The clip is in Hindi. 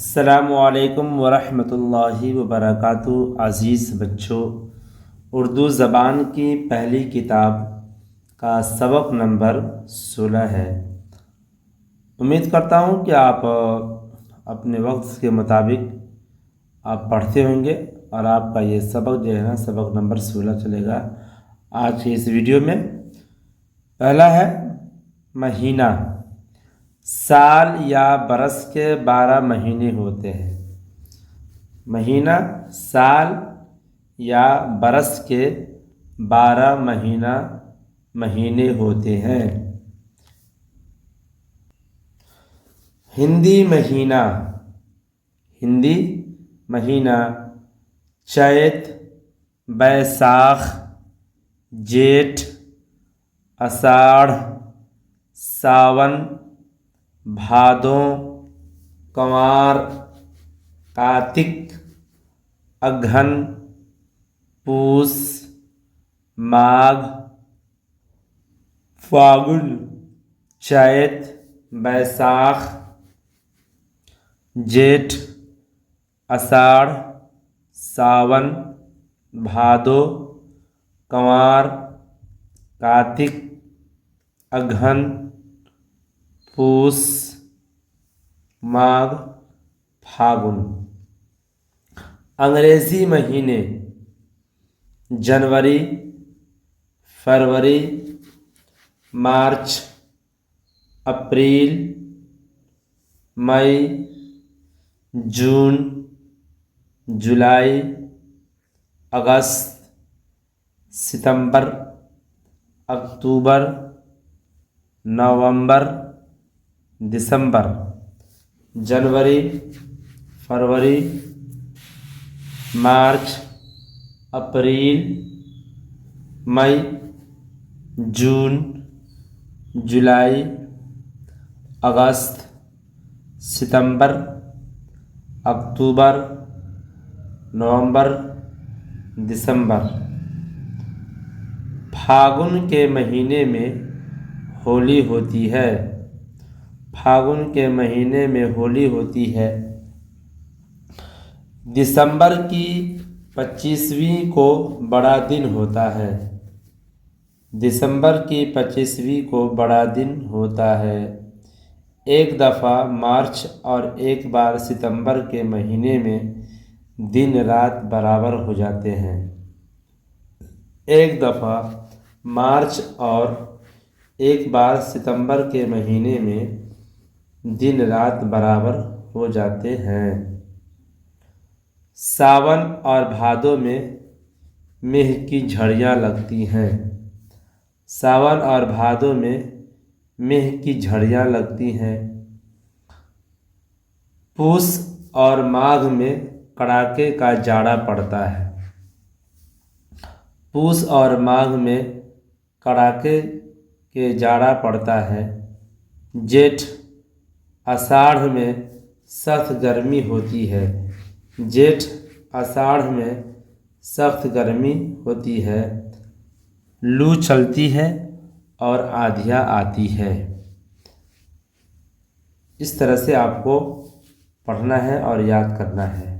अस्सलामुअलैकुम वरहमतुल्लाहि वबरकातुहू। अज़ीज़ बच्चों, उर्दू ज़बान की पहली किताब का सबक नंबर 16 है। उम्मीद करता हूँ कि आप अपने वक्त के मुताबिक आप पढ़ते होंगे और आपका ये सबक जो है ना, सबक नंबर 16 चलेगा। आज के इस वीडियो में पहला है महीना। साल या बरस के 12 महीने होते हैं। महीना साल या बरस के 12 महीने होते हैं। हिंदी महीना। हिंदी महीना चैत, बैसाख, जेठ, आषाढ़, सावन, भादों, कंवार, कार्तिक, अगहन, पूस, माघ, फागुन, चैत, बैसाख, जेठ, आषाढ़, सावन, भादो, कंवार, कार्तिक, अगहन, पूस, माघ, फागुन। अंग्रेज़ी महीने जनवरी, फरवरी, मार्च, अप्रैल, मई, जून, जुलाई, अगस्त, सितंबर, अक्टूबर, नवंबर, दिसंबर। जनवरी, फरवरी, मार्च, अप्रैल, मई, जून, जुलाई, अगस्त, सितंबर, अक्टूबर, नवंबर, दिसंबर। फागुन के महीने में होली होती है। फागुन के महीने में होली होती है। दिसंबर की 25वीं को बड़ा दिन होता है। दिसंबर की 25वीं को बड़ा दिन होता है। एक दफ़ा मार्च और एक बार सितंबर के महीने में दिन रात बराबर हो जाते हैं। एक दफ़ा मार्च और एक बार सितंबर के महीने में दिन रात बराबर हो जाते हैं। सावन और भादों में मेह की झड़ियाँ लगती हैं। सावन और भादों में मेह की झड़ियाँ लगती हैं। पूस और माघ में कड़ाके का जाड़ा पड़ता है। पूस और माघ में कड़ाके के जाड़ा पड़ता है। जेठ आषाढ़ में सख्त गर्मी होती है। जेठ आषाढ़ में सख्त गर्मी होती है। लू चलती है और आंधियाँ आती है। इस तरह से आपको पढ़ना है और याद करना है।